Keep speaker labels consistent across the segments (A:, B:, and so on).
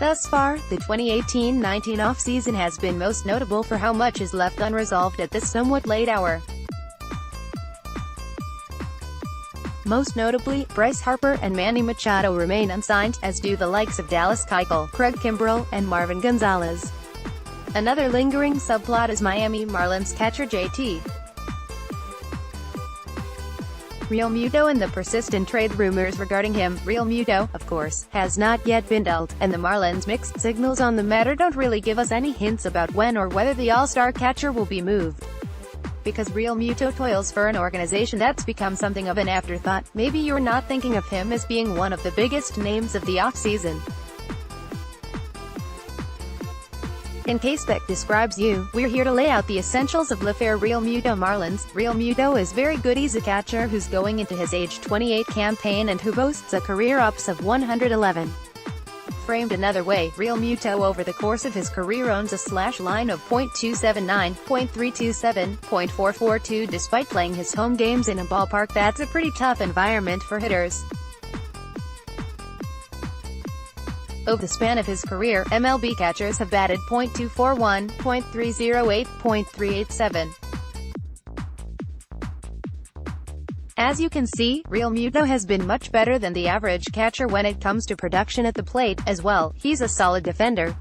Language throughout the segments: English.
A: Thus far, the 2018-19 offseason has been most notable for how much is left unresolved at this somewhat late hour. Most notably, Bryce Harper and Manny Machado remain unsigned, as do the likes of Dallas Keuchel, Kimbrel, and Marwin Gonzalez. Another lingering subplot is Miami Marlins catcher JT Realmuto and the persistent trade rumors regarding him. Realmuto, of course, has not yet been dealt, and the Marlins' mixed signals on the matter don't really give us any hints about when or whether the all-star catcher will be moved. Because Realmuto toils for an organization that's become something of an afterthought, maybe you're not thinking of him as being one of the biggest names of the offseason. In case that describes you, we're here to lay out the essentials of whethe Realmuto Marlins. Realmuto is very good. He's a catcher who's going into his age 28 campaign and who boasts a career ops of 111. Framed another way, Realmuto over the course of his career owns a slash line of .279, .327, .442 despite playing his home games in a ballpark that's a pretty tough environment for hitters. Over the span of his career, MLB catchers have batted .241, .308, .387. As you can see, Realmuto has been much better than the average catcher when it comes to production at the plate. As well, he's a solid defender.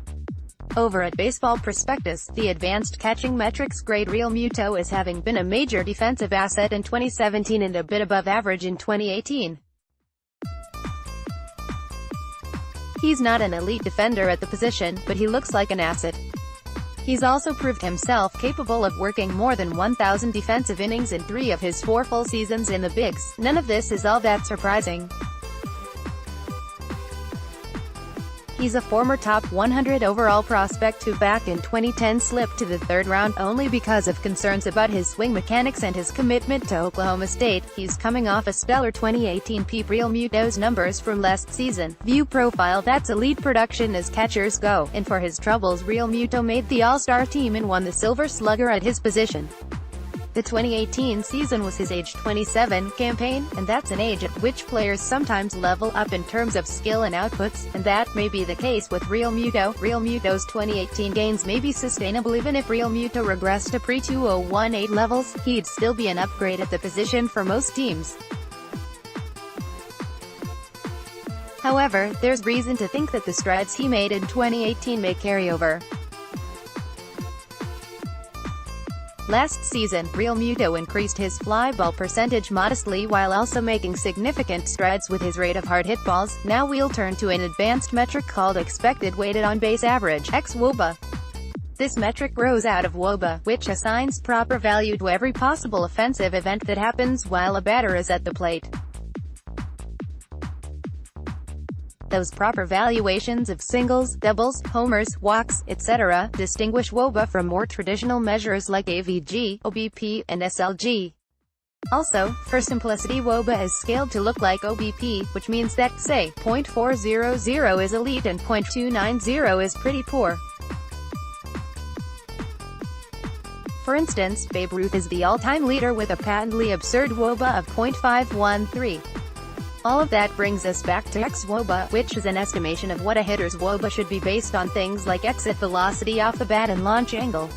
A: Over at Baseball Prospectus, the advanced catching metrics grade Realmuto as having been a major defensive asset in 2017 and a bit above average in 2018. He's not an elite defender at the position, but he looks like an asset. He's also proved himself capable of working more than 1,000 defensive innings in 3 of his 4 full seasons in the bigs. None of this is all that surprising. He's a former top 100 overall prospect who back in 2010 slipped to the 3rd round, only because of concerns about his swing mechanics and his commitment to Oklahoma State. He's coming off a stellar 2018 peak. Realmuto's numbers from last season view profile that's elite production as catchers go, and for his troubles Realmuto made the All-Star team and won the Silver Slugger at his position. The 2018 season was his age 27 campaign, and that's an age at which players sometimes level up in terms of skill and outputs, and that may be the case with Realmuto. Realmuto's 2018 gains may be sustainable. Even if Realmuto regressed to pre-2018 levels, he'd still be an upgrade at the position for most teams. However, there's reason to think that the strides he made in 2018 may carry over. Last season, Realmuto increased his fly ball percentage modestly while also making significant strides with his rate of hard hit balls. Now we'll turn to an advanced metric called expected weighted on base average, xwOBA. This metric grows out of wOBA, which assigns proper value to every possible offensive event that happens while a batter is at the plate. Those proper valuations of singles, doubles, homers, walks, etc. distinguish wOBA from more traditional measures like AVG, OBP, and SLG. Also, for simplicity, wOBA is scaled to look like OBP, which means that, say, .400 is elite and .290 is pretty poor. For instance, Babe Ruth is the all-time leader with a patently absurd wOBA of .513. All of that brings us back to xwOBA, which is an estimation of what a hitter's wOBA should be based on things like exit velocity off the bat and launch angle.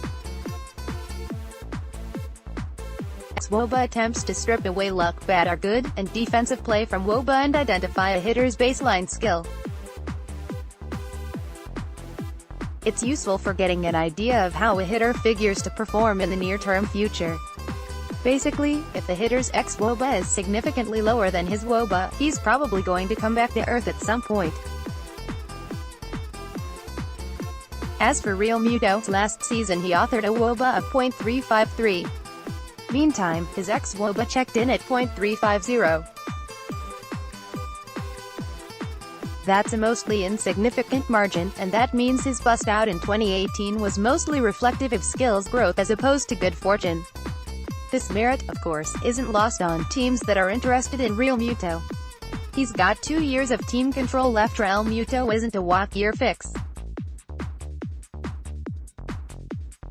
A: xwOBA attempts to strip away luck, bad or good, and defensive play from wOBA and identify a hitter's baseline skill. It's useful for getting an idea of how a hitter figures to perform in the near-term future. Basically, if the hitter's xwOBA is significantly lower than his wOBA, he's probably going to come back to earth at some point. As for Realmuto, last season he authored a wOBA of .353. Meantime, his xwOBA checked in at .350. That's a mostly insignificant margin, and that means his bust out in 2018 was mostly reflective of skills growth as opposed to good fortune. This merit, of course, isn't lost on teams that are interested in Realmuto. He's got 2 years of team control left. Realmuto isn't a walk-year fix.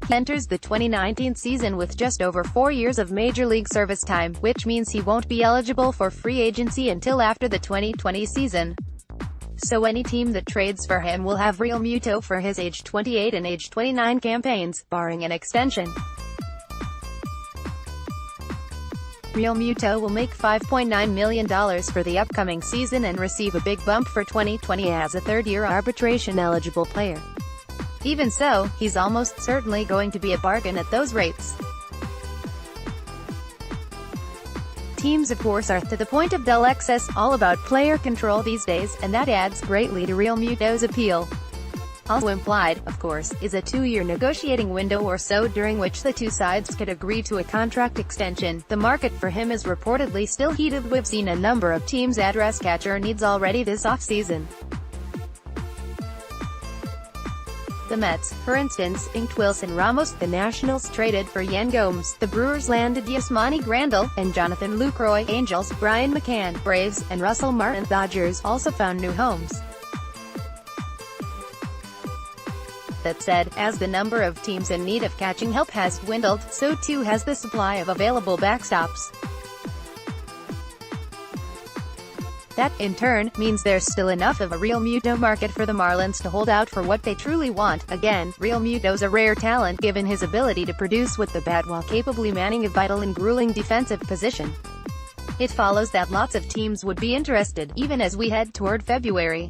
A: He enters the 2019 season with just over 4 years of Major League service time, which means he won't be eligible for free agency until after the 2020 season. so any team that trades for him will have Realmuto for his age 28 and age 29 campaigns, barring an extension. Realmuto will make $5.9 million for the upcoming season and receive a big bump for 2020 as a third-year arbitration-eligible player. Even so, he's almost certainly going to be a bargain at those rates. Teams of course are, to the point of dull excess, all about player control these days, and that adds greatly to Realmuto's appeal. Also implied, of course, is a 2-year negotiating window or so during which the two sides could agree to a contract extension. The market for him is reportedly still heated. We've seen a number of teams address catcher needs already this offseason. The Mets, for instance, inked Wilson Ramos. The Nationals traded for Yan Gomes. The Brewers landed Yasmani Grandal and Jonathan Lucroy. Angels, Brian McCann. Braves, and Russell Martin. Dodgers also found new homes. That said, as the number of teams in need of catching help has dwindled, so too has the supply of available backstops. That, in turn, means there's still enough of a Realmuto market for the Marlins to hold out for what they truly want. Again, Realmuto's a rare talent given his ability to produce with the bat while capably manning a vital and grueling defensive position. It follows that lots of teams would be interested, even as we head toward February.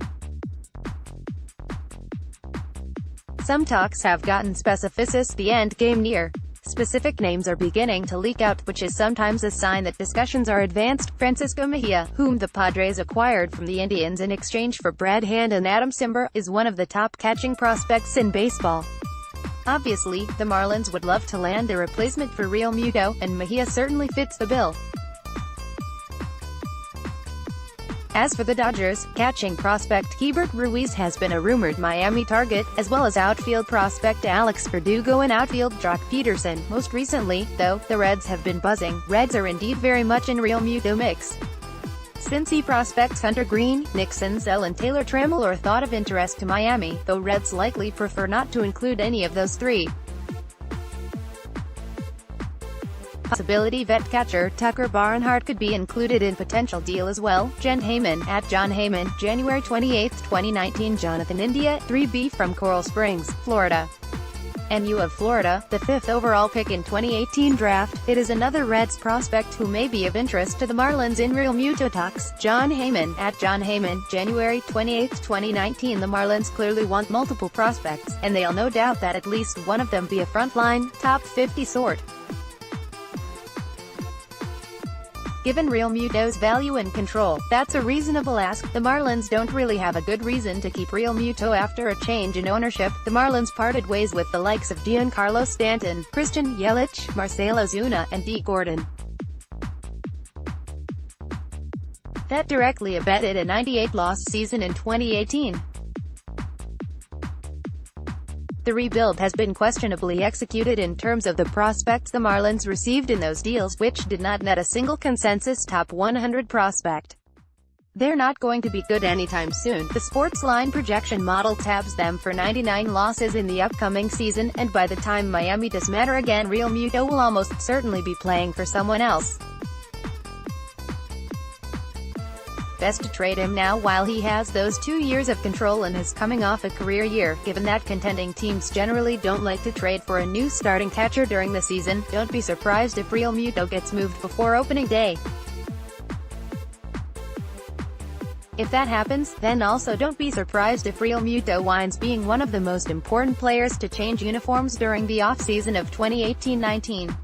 A: Some talks have gotten specificity, the end game near. Specific names are beginning to leak out, which is sometimes a sign that discussions are advanced. Francisco Mejia, whom the Padres acquired from the Indians in exchange for Brad Hand and Adam Cimber, is one of the top catching prospects in baseball. Obviously, the Marlins would love to land a replacement for Realmuto, and Mejia certainly fits the bill. As for the Dodgers, catching prospect Keibert Ruiz has been a rumored Miami target, as well as outfield prospect Alex Verdugo and outfield Jock Peterson. Most recently, though, the Reds have been buzzing. Reds are indeed very much in Realmuto mix. Cincy prospects Hunter Green, Nick Senzel and Taylor Trammell are thought of interest to Miami, though Reds likely prefer not to include any of those three. Possibility vet catcher Tucker Barnhart could be included in potential deal as well. Jen Heyman, at John Heyman, January 28, 2019. Jonathan India, 3B from Coral Springs, Florida. NU of Florida, the 5th overall pick in 2018 draft, it is another Reds prospect who may be of interest to the Marlins in Realmuto talks. John Heyman, at John Heyman, January 28, 2019. The Marlins clearly want multiple prospects, and they'll no doubt that at least one of them be a frontline, top 50 sort. Given Realmuto's value and control, that's a reasonable ask. The Marlins don't really have a good reason to keep Realmuto after a change in ownership. The Marlins parted ways with the likes of Giancarlo Stanton, Christian Yelich, Marcell Ozuna, and D. Gordon. That directly abetted a 98-loss season in 2018. The rebuild has been questionably executed in terms of the prospects the Marlins received in those deals, which did not net a single consensus top 100 prospect. They're not going to be good anytime soon. The Sportsline projection model tabs them for 99 losses in the upcoming season, and by the time Miami does matter again, Realmuto will almost certainly be playing for someone else. Best to trade him now while he has those 2 years of control and is coming off a career year. Given that contending teams generally don't like to trade for a new starting catcher during the season, don't be surprised if Realmuto gets moved before opening day. If that happens, then also don't be surprised if Realmuto winds being one of the most important players to change uniforms during the offseason of 2018-19.